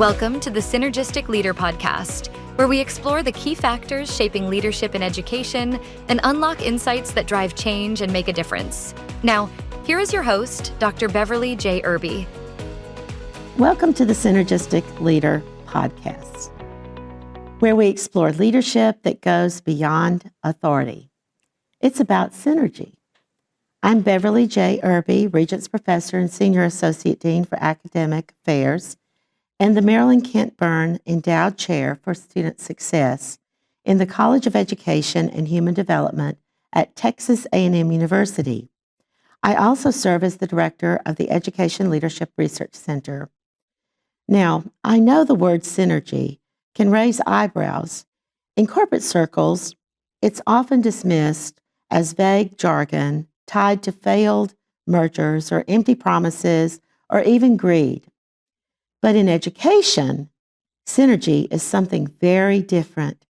Welcome to the Synergistic Leader podcast, where we explore the key factors shaping leadership in education and unlock insights that drive change and make a difference. Now, here is your host, Dr. Beverly J. Irby. Welcome to the Synergistic Leader podcast, where we explore leadership that goes beyond authority. It's about synergy. I'm Beverly J. Irby, Regents Professor and Senior Associate Dean for Academic Affairs, and the Marilyn Kent Byrne Endowed Chair for Student Success in the College of Education and Human Development at Texas A&M University. I also serve as the Director of the Education Leadership Research Center. Now, I know the word synergy can raise eyebrows. In corporate circles, it's often dismissed as vague jargon tied to failed mergers or empty promises or even greed. But in education, synergy is something very different.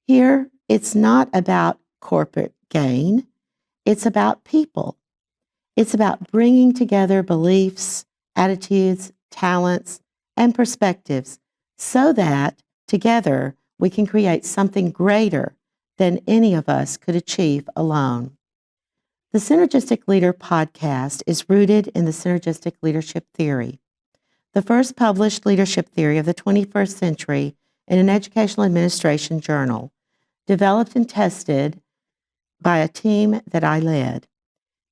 Here, it's not about corporate gain. It's about people. It's about bringing together beliefs, attitudes, talents, and perspectives so that together we can create something greater than any of us could achieve alone. The Synergistic Leader podcast is rooted in the synergistic leadership theory, the first published leadership theory of the 21st century in an educational administration journal, developed and tested by a team that I led.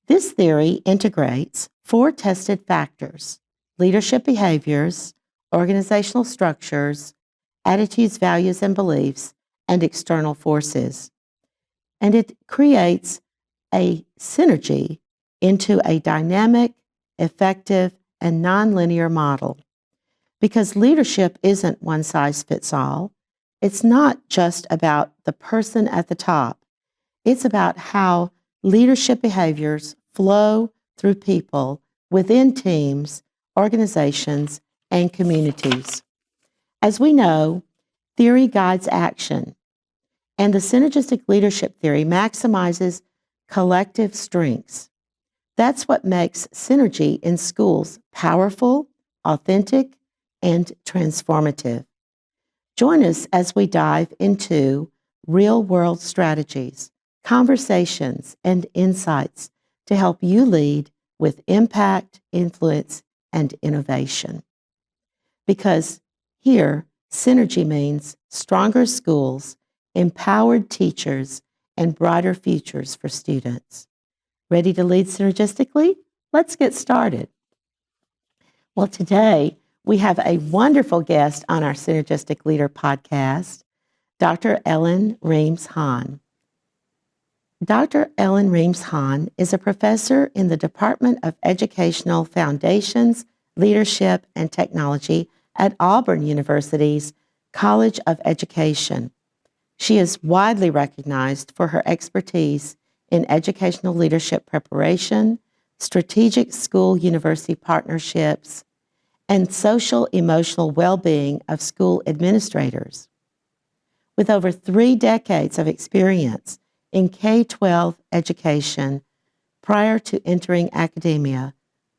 This theory integrates 4 tested factors: leadership behaviors, organizational structures, attitudes, values, and beliefs, and external forces. And it creates a synergy into a dynamic, effective, and nonlinear model. Because leadership isn't one size fits all. It's not just about the person at the top. It's about how leadership behaviors flow through people within teams, organizations, and communities. As we know, theory guides action, and the synergistic leadership theory maximizes collective strengths. That's what makes synergy in schools powerful, authentic, and transformative. Join us as we dive into real-world strategies, conversations, and insights to help you lead with impact, influence, and innovation. Because here, synergy means stronger schools, empowered teachers, and brighter futures for students. Ready to lead synergistically? Let's get started. Well, today we have a wonderful guest on our Synergistic Leader podcast, Dr. Reames Hahn. Dr. Reames Hahn is a professor in the Department of Educational Foundations, Leadership, and Technology at Auburn University's College of Education. She is widely recognized for her expertise in educational leadership preparation, strategic school-university partnerships, and social-emotional well-being of school administrators. With over 3 decades of experience in K-12 education prior to entering academia,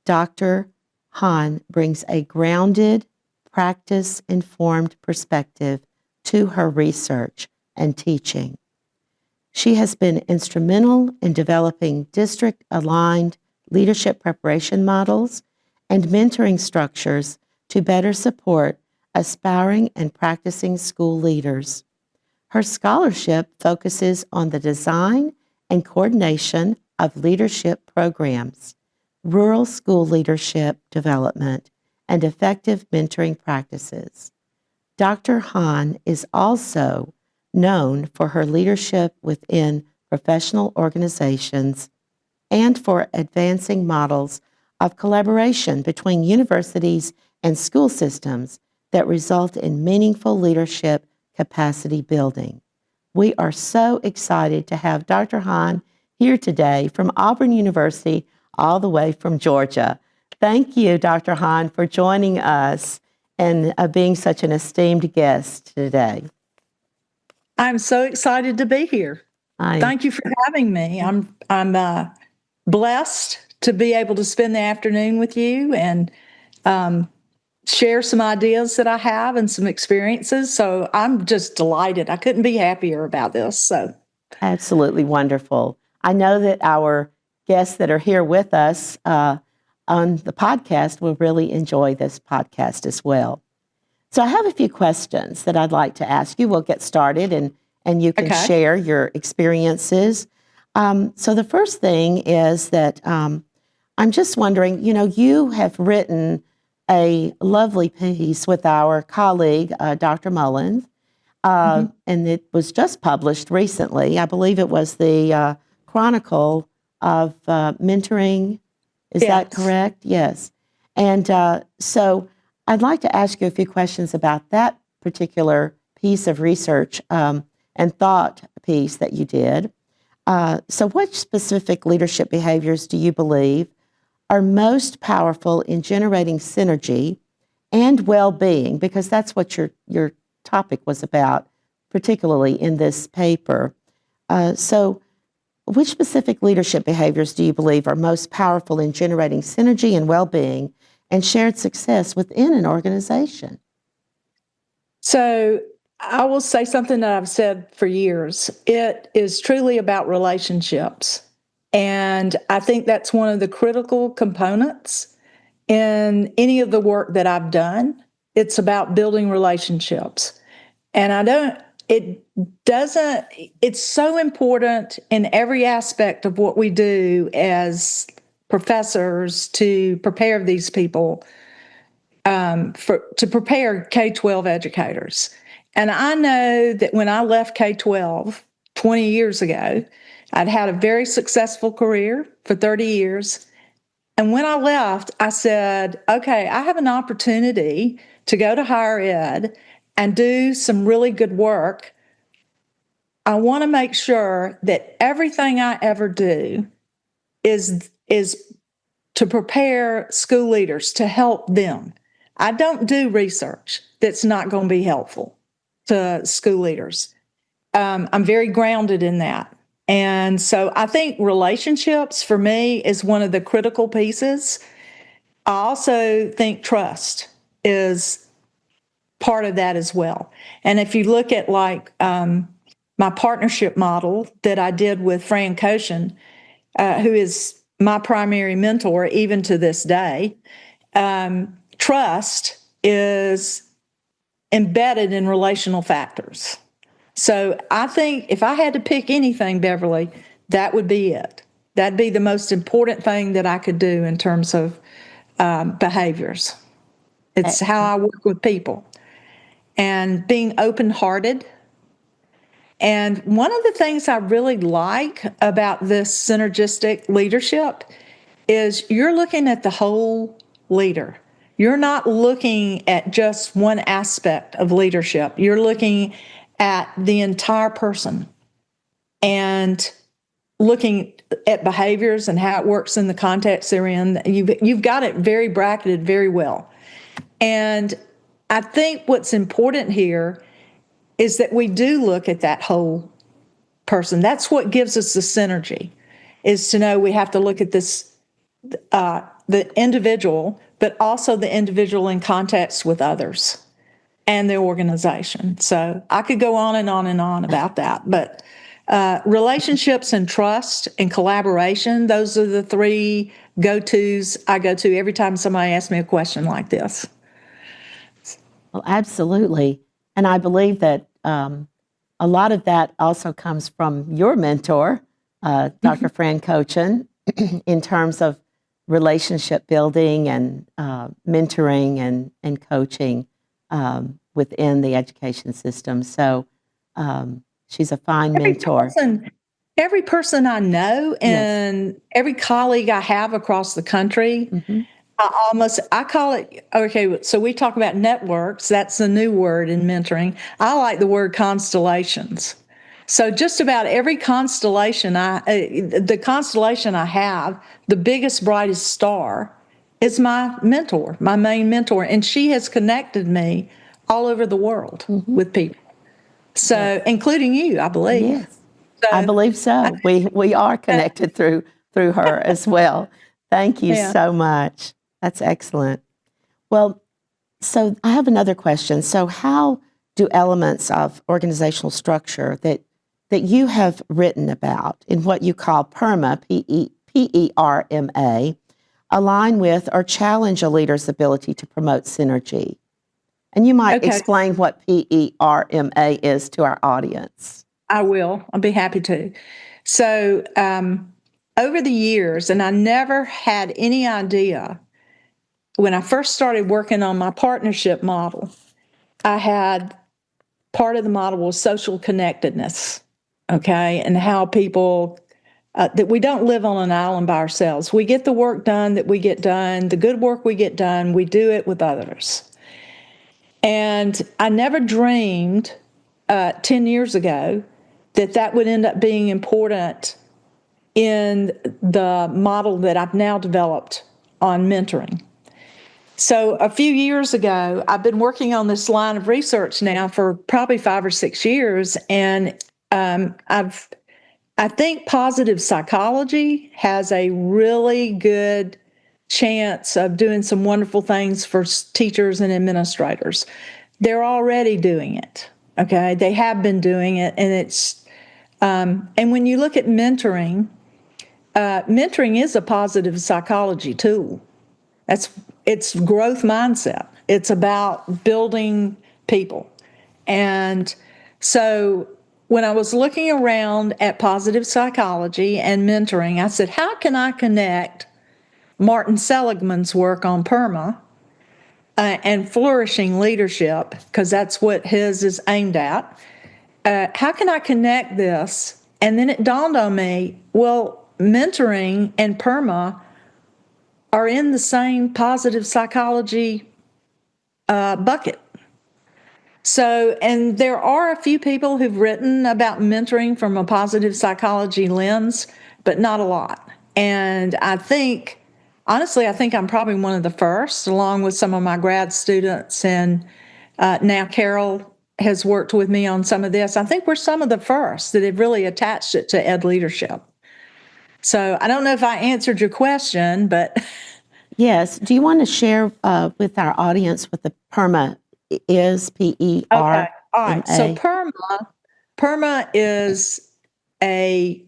Dr. Hahn brings a grounded, practice-informed perspective to her research and teaching. She has been instrumental in developing district-aligned leadership preparation models and mentoring structures to better support aspiring and practicing school leaders. Her scholarship focuses on the design and coordination of leadership programs, rural school leadership development, and effective mentoring practices. Dr. Hahn is also known for her leadership within professional organizations and for advancing models of collaboration between universities and school systems that result in meaningful leadership capacity building. We are so excited to have Dr. Hahn here today from Auburn University, all the way from Georgia. Thank you, Dr. Hahn, for joining us and being such an esteemed guest today. I'm so excited to be here. Thank you for having me. I'm blessed to be able to spend the afternoon with you, and share some ideas that I have and some experiences. So I'm just delighted. I couldn't be happier about this. So absolutely wonderful. I know that our guests that are here with us on the podcast will really enjoy this podcast as well. So I have a few questions that I'd like to ask you. We'll get started and you can share your experiences. So the first thing is that I'm just wondering, you have written a lovely piece with our colleague, Dr. Mullins, and it was just published recently. I believe it was the Chronicle of Mentoring. Is that correct? Yes. And so I'd like to ask you a few questions about that particular piece of research and thought piece that you did. So what specific leadership behaviors do you believe are most powerful in generating synergy and well-being? Because that's what your topic was about, particularly in this paper. So which specific leadership behaviors do you believe are most powerful in generating synergy and well-being and shared success within an organization? So I will say something that I've said for years. It is truly about relationships. And I think that's one of the critical components in any of the work that I've done. It's about building relationships. And it's so important in every aspect of what we do as professors to prepare these people to prepare K-12 educators. And I know that when I left K-12 20 years ago, I'd had a very successful career for 30 years. And when I left, I said, okay, I have an opportunity to go to higher ed and do some really good work. I want to make sure that everything I ever do is to prepare school leaders to help them. I don't do research that's not going to be helpful to school leaders. I'm very grounded in that. And so I think relationships for me is one of the critical pieces. I also think trust is part of that as well. And if you look at my partnership model that I did with Fran Koshin, who is my primary mentor even to this day, trust is embedded in relational factors. So I think if I had to pick anything, Beverly, that would be it. That'd be the most important thing that I could do in terms of behaviors. It's how I work with people and being open-hearted. And one of the things I really like about this synergistic leadership is you're looking at the whole leader. You're not looking at just one aspect of leadership. You're looking at the entire person and looking at behaviors and how it works in the context they're in. You've got it very bracketed very well. And I think what's important here is that we do look at that whole person. That's what gives us the synergy, is to know we have to look at this, the individual, but also the individual in context with others and the organization. So I could go on and on and on about that, but relationships and trust and collaboration, those are the three go-tos I go to every time somebody asks me a question like this. Well, absolutely. And I believe that a lot of that also comes from your mentor, Dr. Fran Koshin, in terms of relationship building and mentoring and coaching within the education system. So she's a fine mentor. Every person I know and every colleague I have across the country, I call it, okay, so we talk about networks. That's the new word in mentoring. I like the word constellations. So just about every constellation, the constellation I have, the biggest, brightest star is my mentor, my main mentor. And she has connected me all over the world with people. So including you, I believe. Yes, so, I believe so. We are connected through her as well. Thank you so much. That's excellent. Well, So I have another question. So how do elements of organizational structure that you have written about in what you call PERMA, PERMA, align with or challenge a leader's ability to promote synergy? And you might Okay. explain what PERMA is to our audience. I will. I'll be happy to. So, over the years, and I never had any idea when I first started working on my partnership model, I had part of the model was social connectedness, okay, and how people that we don't live on an island by ourselves. We get the work done that we get done, the good work we get done, we do it with others. And I never dreamed 10 years ago that would end up being important in the model that I've now developed on mentoring. So a few years ago, I've been working on this line of research now for probably 5 or 6 years, and I think positive psychology has a really good chance of doing some wonderful things for teachers and administrators. They're already doing it. Okay, they have been doing it, and and when you look at mentoring, mentoring is a positive psychology tool. It's growth mindset. It's about building people. And so when I was looking around at positive psychology and mentoring, I said, how can I connect Martin Seligman's work on PERMA and flourishing leadership, because that's what his is aimed at. How can I connect this? And then it dawned on me, well, mentoring and PERMA are in the same positive psychology bucket. So, and there are a few people who've written about mentoring from a positive psychology lens, but not a lot. And honestly, I think I'm probably one of the first, along with some of my grad students. And now Carol has worked with me on some of this. I think we're some of the first that have really attached it to ed leadership. So I don't know if I answered your question, but Yes. Do you want to share with our audience what the PERMA is? PERMA. Okay. All right. So PERMA is a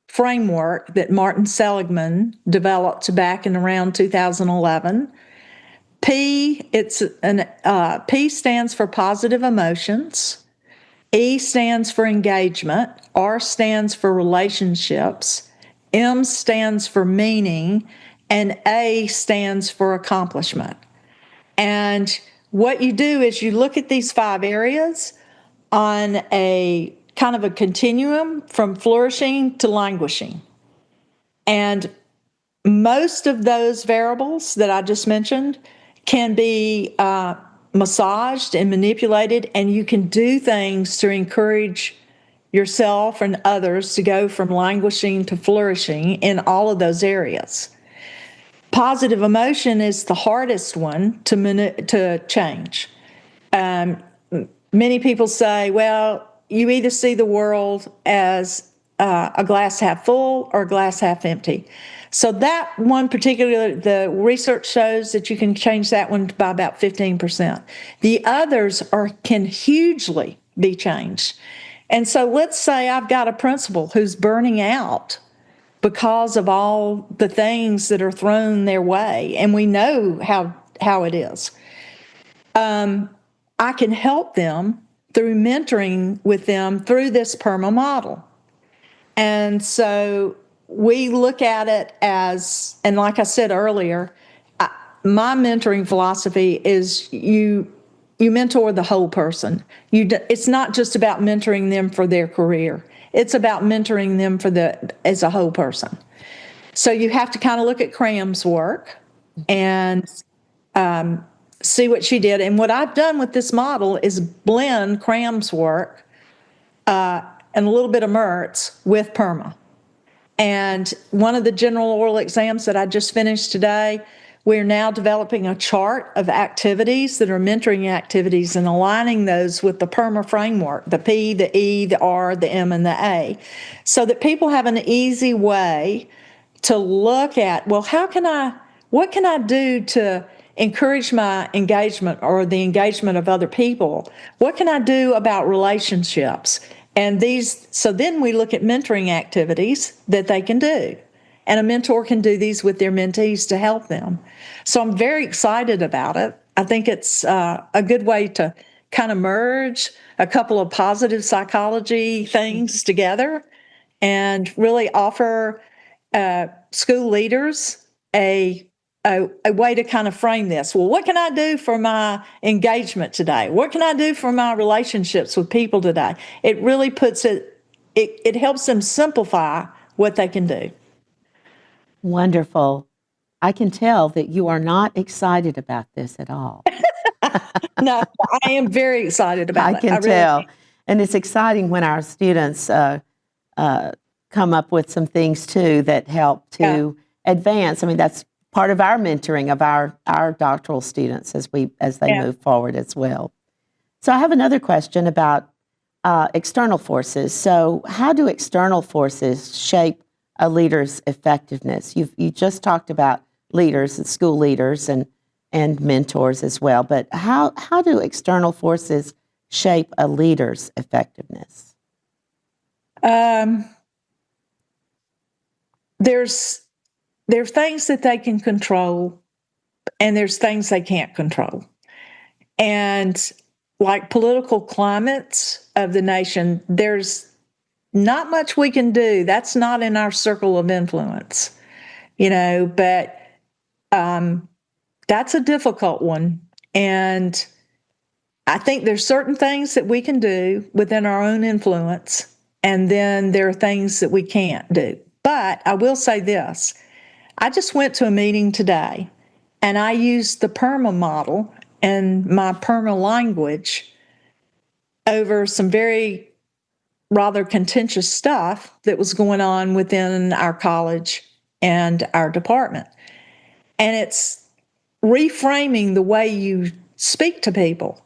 framework that Martin Seligman developed back in around 2011. P stands for positive emotions. E stands for engagement. R stands for relationships. M stands for meaning. And A stands for accomplishment. And what you do is you look at these 5 areas on a kind of a continuum from flourishing to languishing. And most of those variables that I just mentioned can be massaged and manipulated, and you can do things to encourage yourself and others to go from languishing to flourishing in all of those areas. Positive emotion is the hardest one to change. Many people say, well, you either see the world as a glass half full or a glass half empty. So that one particular, the research shows that you can change that one by about 15%. The others can hugely be changed. And so let's say I've got a principal who's burning out because of all the things that are thrown their way, and we know how it is. I can help them through mentoring with them through this PERMA model. And so we look at it as, and like I said earlier, my mentoring philosophy is you mentor the whole person. It's not just about mentoring them for their career. It's about mentoring them as a whole person. So you have to kind of look at Cram's work and see what she did. And what I've done with this model is blend Cram's work and a little bit of Mertz with PERMA. And one of the general oral exams that I just finished today, we're now developing a chart of activities that are mentoring activities and aligning those with the PERMA framework, the P, the E, the R, the M, and the A, so that people have an easy way to look at, well, what can I do to encourage my engagement or the engagement of other people? What can I do about relationships? And so then we look at mentoring activities that they can do. And a mentor can do these with their mentees to help them. So I'm very excited about it. I think it's a good way to kind of merge a couple of positive psychology things together and really offer school leaders a way to kind of frame this. Well, what can I do for my engagement today? What can I do for my relationships with people today? It really it helps them simplify what they can do. Wonderful. I can tell that you are not excited about this at all. No, I am very excited about I it. can really tell. am. And it's exciting when our students come up with some things too that help to advance. I mean, that's part of our mentoring of our doctoral students as they move forward as well. So I have another question about external forces. So how do external forces shape a leader's effectiveness? You just talked about leaders and school leaders and mentors as well, but how do external forces shape a leader's effectiveness? There's things that they can control, and there's things they can't control. And like political climates of the nation, there's not much we can do. That's not in our circle of influence, but that's a difficult one. And I think there's certain things that we can do within our own influence, and then there are things that we can't do. But I will say this. I just went to a meeting today, and I used the PERMA model and my PERMA language over some very rather contentious stuff that was going on within our college and our department. And it's reframing the way you speak to people.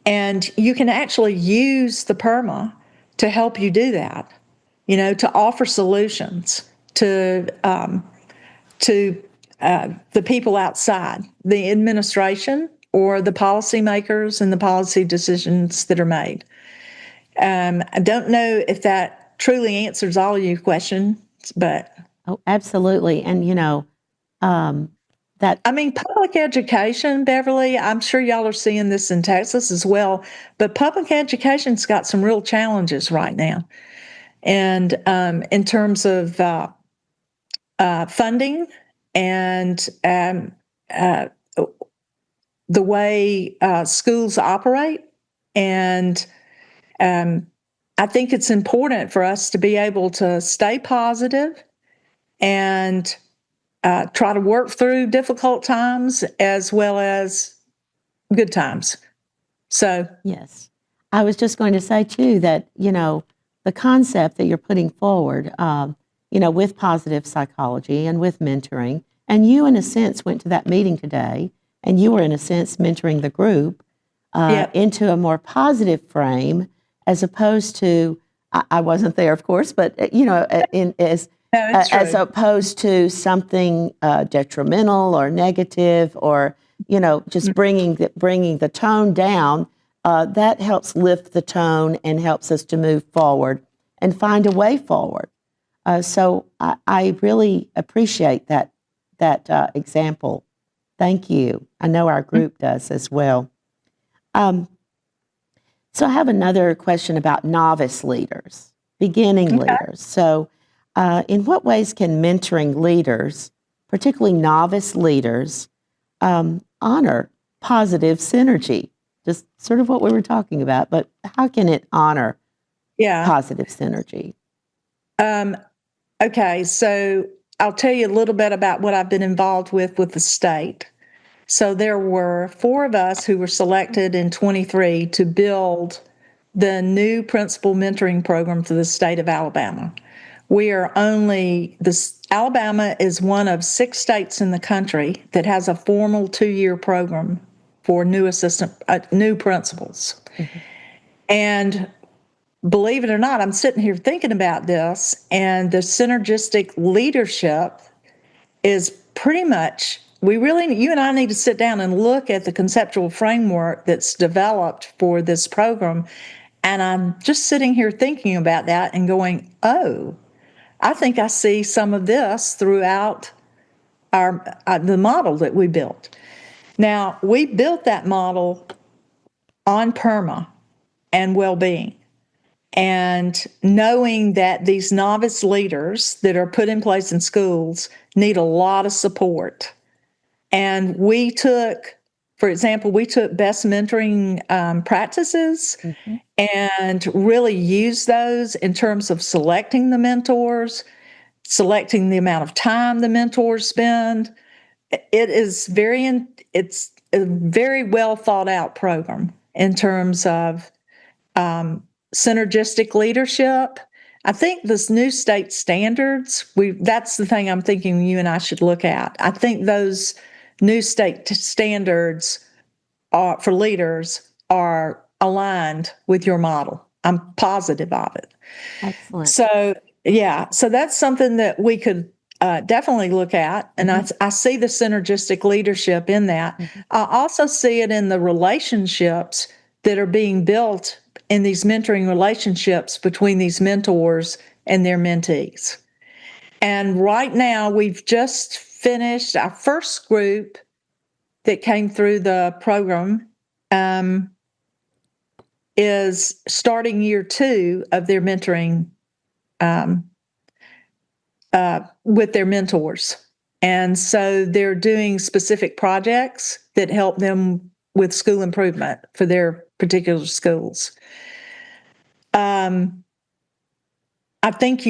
And you can actually use the PERMA to help you do that, to offer solutions to the people outside, the administration or the policymakers and the policy decisions that are made. I don't know if that truly answers all of your questions, but Oh, absolutely. And public education, Beverly, I'm sure y'all are seeing this in Texas as well, but public education's got some real challenges right now. And in terms of funding and the way schools operate. And I think it's important for us to be able to stay positive and try to work through difficult times as well as good times. So, yes, I was just going to say too that, the concept that you're putting forward, with positive psychology and with mentoring, and you in a sense went to that meeting today and you were in a sense mentoring the group into a more positive frame as opposed to, I wasn't there of course, but as opposed to something detrimental or negative or, just bringing the tone down, that helps lift the tone and helps us to move forward and find a way forward. So I really appreciate that example. Thank you. I know our group does as well. So I have another question about novice leaders, beginning leaders. So in what ways can mentoring leaders, particularly novice leaders, honor positive synergy? Just sort of what we were talking about, but how can it honor positive synergy? Okay, so I'll tell you a little bit about what I've been involved with the state. So there were 4 of us who were selected in 23 to build the new principal mentoring program for the state of Alabama. Alabama is one of 6 states in the country that has a formal 2-year program for new principals. Mm-hmm. And believe it or not, I'm sitting here thinking about this, and the synergistic leadership is pretty much you and I need to sit down and look at the conceptual framework that's developed for this program. And I'm just sitting here thinking about that and going, oh, I think I see some of this throughout the model that we built. Now, we built that model on PERMA and well-being, and knowing that these novice leaders that are put in place in schools need a lot of support. And we took, for example, best mentoring practices and really used those in terms of selecting the mentors, selecting the amount of time the mentors spend. It's a very well thought out program in terms of synergistic leadership. I think this new state standards, that's the thing I'm thinking you and I should look at. I think those new state standards for leaders are aligned with your model. I'm positive of it. Excellent. So, yeah, so that's something that we could definitely look at. And I see the synergistic leadership in that. I also see it in the relationships that are being built in these mentoring relationships between these mentors and their mentees. And right now, we've just finished our first group that came through the program is starting year 2 of their mentoring with their mentors. And so they're doing specific projects that help them with school improvement for their particular schools. I think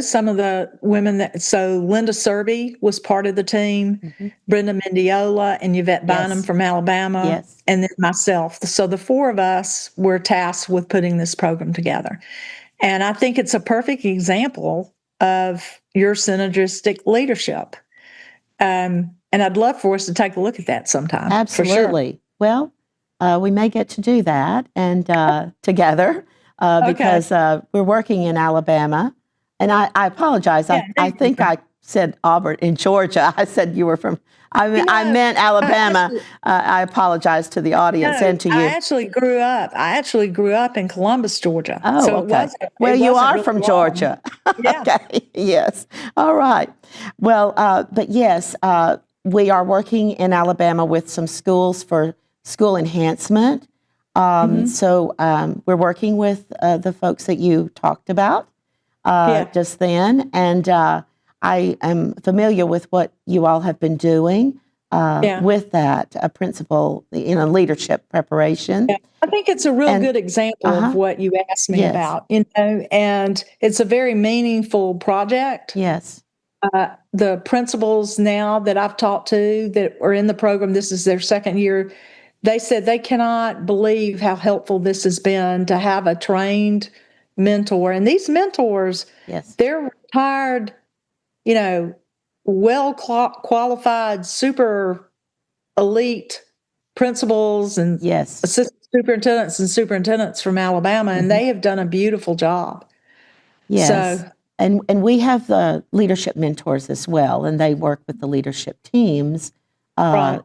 some of the women so Linda Serby was part of the team, Brenda Mendiola and Yvette Bynum from Alabama, and then myself. So the 4 of us were tasked with putting this program together. And I think it's a perfect example of your synergistic leadership. And I'd love for us to take a look at that sometime. Absolutely. For sure. Well, we may get to do that and together. Because we're working in Alabama. And I apologize. I think I said Auburn in Georgia. I said you were from, I meant Alabama. I apologize to the audience and to you. I actually grew up in Columbus, Georgia. Oh, so okay. You are really from Georgia. Yeah. Okay, yes. All right. Well, but yes, we are working in Alabama with some schools for school enhancement. So we're working with the folks that you talked about just then, and I am familiar with what you all have been doing with that principle in a leadership preparation. Yeah. I think it's a real good example of what you asked me about, and it's a very meaningful project. Yes. The principals now that I've talked to that are in the program, this is their second year. They said they cannot believe how helpful this has been to have a trained mentor. And these mentors, they're retired, well qualified, super elite principals and assistant superintendents from Alabama, and they have done a beautiful job. Yes. So, and we have the leadership mentors as well, and they work with the leadership teams.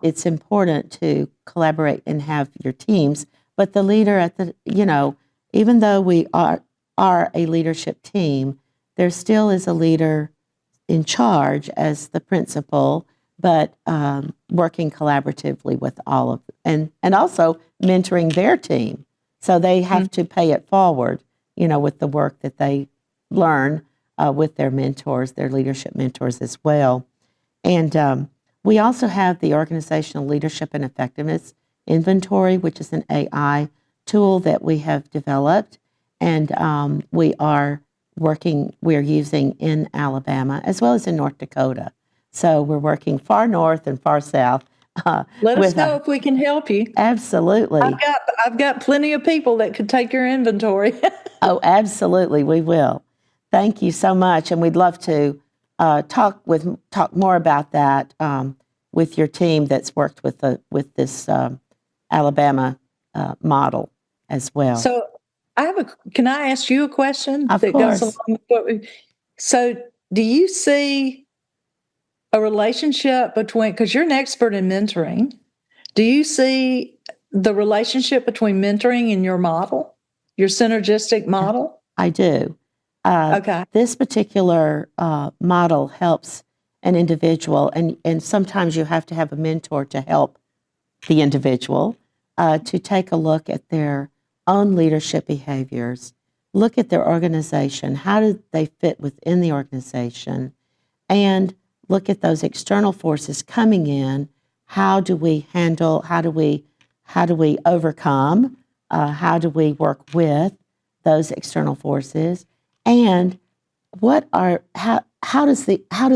It's important to collaborate and have your teams, but the leader even though we are a leadership team, there still is a leader in charge as the principal, but working collaboratively with all of them, and also mentoring their team. So they have to pay it forward, with the work that they learn with their mentors, their leadership mentors as well. And we also have the Organizational Leadership and Effectiveness Inventory, which is an AI tool that we have developed, and we are using in Alabama as well as in North Dakota. So we're working far north and far south. Let us know if we can help you. Absolutely. I've got plenty of people that could take your inventory. Oh, absolutely, we will. Thank you so much, and we'd love to talk more about that with your team that's worked with this Alabama model as well. So can I ask you a question? Of course. Goes along with so do you see a relationship between, because you're an expert in mentoring, do you see the relationship between mentoring and your model, your synergistic model? I do. Okay. This particular model helps an individual, and sometimes you have to have a mentor to help the individual to take a look at their own leadership behaviors, look at their organization, how do they fit within the organization, and look at those external forces coming in. How do we handle, how do we overcome, how do we work with those external forces, and how do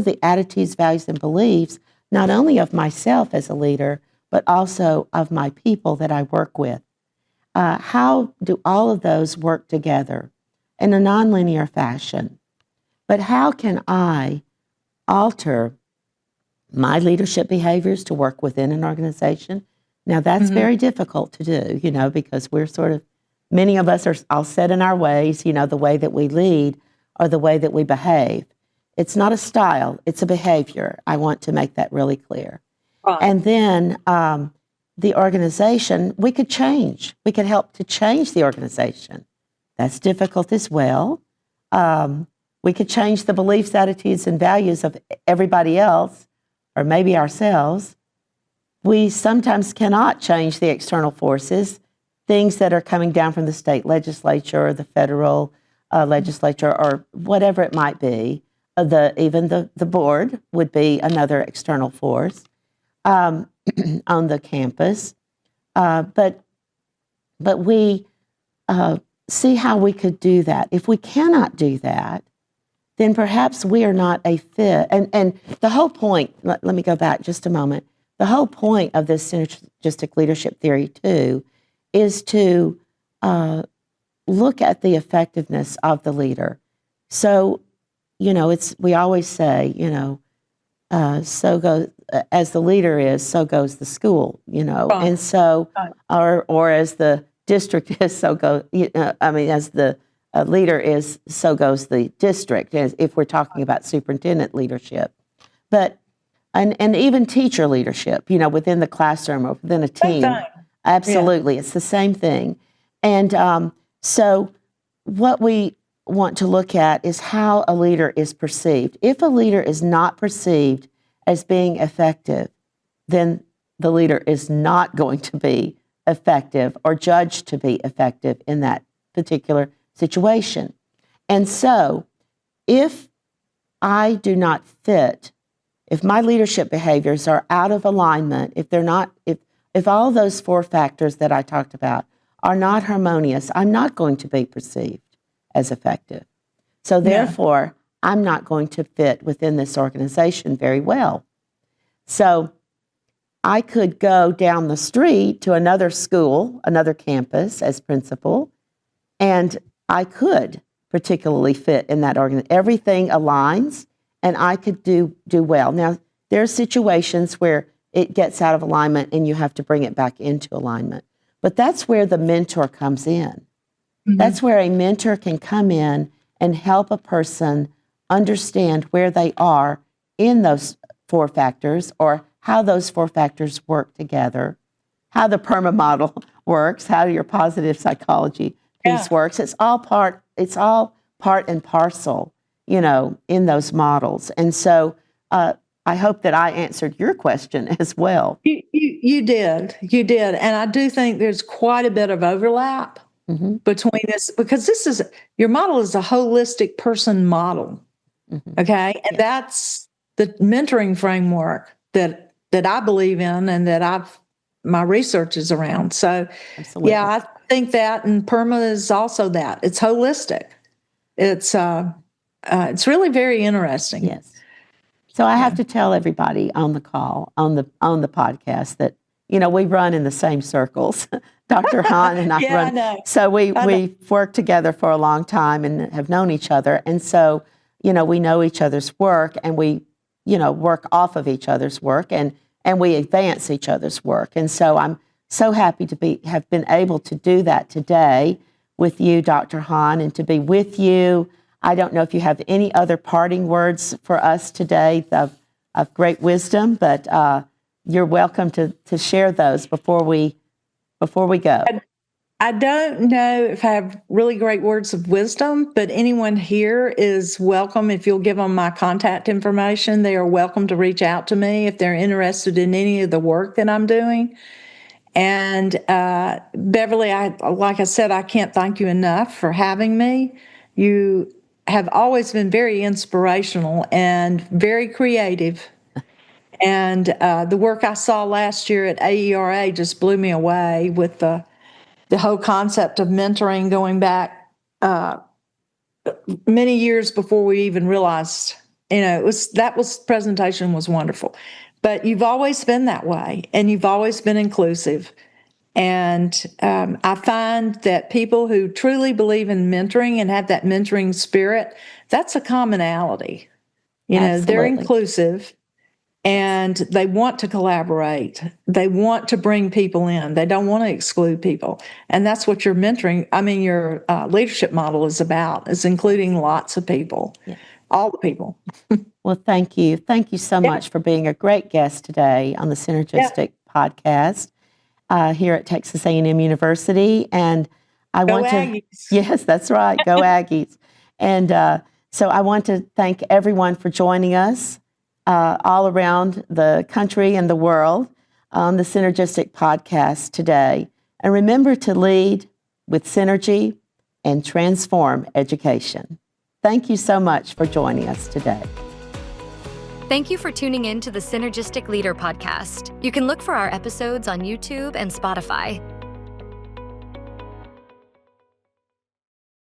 the attitudes, values, and beliefs, not only of myself as a leader, but also of my people that I work with, how do all of those work together in a nonlinear fashion? But how can I alter my leadership behaviors to work within an organization? Now, that's very difficult to do, because we're many of us are all set in our ways, the way that we lead or the way that we behave. It's not a style, it's a behavior. I want to make that really clear. Right. And then the organization, we could change. We could help to change the organization. That's difficult as well. We could change the beliefs, attitudes, and values of everybody else, or maybe ourselves. We sometimes cannot change the external forces, things that are coming down from the state legislature or the federal legislature or whatever it might be. Even the board would be another external force on the campus. But we see how we could do that. If we cannot do that, then perhaps we are not a fit. And the whole point, let me go back just a moment. The whole point of this synergistic leadership theory, too, is to look at the effectiveness of the leader. So, we always say, so goes, as the leader is, so goes the school, Right. and so, or as the district is, so goes, as the leader is, so goes the district, as if we're talking about superintendent leadership. But, and even teacher leadership, within the classroom or within a team. Same thing. Absolutely. Yeah. It's the same thing. And so what we want to look at is how a leader is perceived. If a leader is not perceived as being effective, then the leader is not going to be effective or judged to be effective in that particular situation. And so if I do not fit, if my leadership behaviors are out of alignment, if they're not, if all those four factors that I talked about are not harmonious, I'm not going to be perceived as effective. So therefore, I'm not going to fit within this organization very well. So I could go down the street to another school, another campus as principal, and I could particularly fit in that organization. Everything aligns, and I could do well. Now, there are situations where it gets out of alignment and you have to bring it back into alignment. But that's where the mentor comes in. Mm-hmm. That's where a mentor can come in and help a person understand where they are in those four factors, or how those four factors work together, how the PERMA model works, how your positive psychology piece works. It's all part and parcel, in those models. And so I hope that I answered your question as well. You did. And I do think there's quite a bit of overlap between this, because your model is a holistic person model. Mm-hmm. Okay. And that's the mentoring framework that I believe in and that my research is around. So absolutely. Yeah, I think that, and PERMA is also that. It's holistic. It's really very interesting. Yes. So I have to tell everybody on the call, on the podcast, that we run in the same circles. Dr. Hahn and I run. I know. So we've worked together for a long time and have known each other, and so we know each other's work, and we work off of each other's work, and we advance each other's work. And so I'm so happy to have been able to do that today with you, Dr. Hahn, and to be with you. I don't know if you have any other parting words for us today. of great wisdom, but you're welcome to share those before we go. I don't know if I have really great words of wisdom, but anyone here is welcome. If you'll give them my contact information, they are welcome to reach out to me if they're interested in any of the work that I'm doing. And Beverly, like I said, I can't thank you enough for having me. You have always been very inspirational and very creative. And the work I saw last year at AERA just blew me away with the whole concept of mentoring going back many years before we even realized, presentation was wonderful. But you've always been that way, and you've always been inclusive. And I find that people who truly believe in mentoring and have that mentoring spirit, that's a commonality. They're inclusive. And they want to collaborate. They want to bring people in. They don't want to exclude people. And that's what your your leadership model is about, is including lots of people, all the people. Well, thank you. Thank you so much for being a great guest today on the Synergistic podcast here at Texas A&M University. And I Go want Aggies. Yes, that's right. Go Aggies. And so I want to thank everyone for joining us all around the country and the world on the Synergistic podcast today. And remember to lead with synergy and transform education. Thank you so much for joining us today. Thank you for tuning in to the Synergistic Leader podcast. You can look for our episodes on YouTube and Spotify.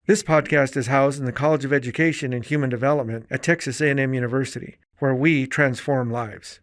This podcast is housed in the College of Education and Human Development at Texas A&M University, where we transform lives.